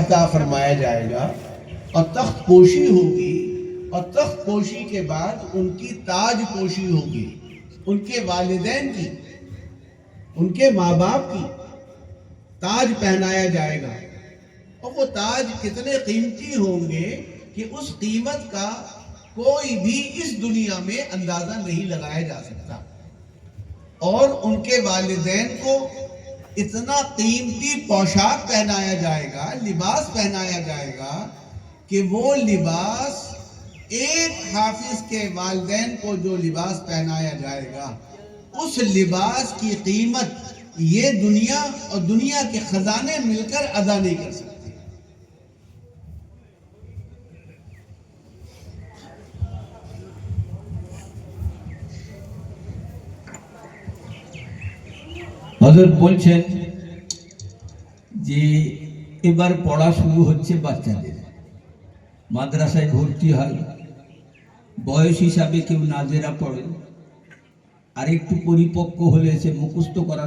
अता फरमाया जाएगा और तख्त पोशी होगी, और तख्त पोशी के बाद उनकी ताज पोशी होगी, उनके वालिदैन की, उनके माँ बाप की ताज पहनाया जाएगा। और वो ताज कितने कीमती होंगे कि उस कीमत का कोई भी इस दुनिया में अंदाजा नहीं लगाया जा सकता। और उनके वालिदैन को इतना कीमती पोशाक पहनाया जाएगा, लिबास पहनाया जाएगा कि वो लिबास एक हाफिज के वालिदैन को जो लिबास पहनाया जाएगा, उस लिबास की कीमत ये दुनिया और दुनिया के खजाने मिलकर अदा नहीं कर सकते। হযরত বলছেন যে এবার পড়া শুরু হচ্ছে বাচ্চাদের, মাদ্রাসায় ভর্তি হয়, বয়স হিসাবে কেউ নাজেরা পড়ে, আর একটু পরিপক্ক হলে সে মুখস্থ করা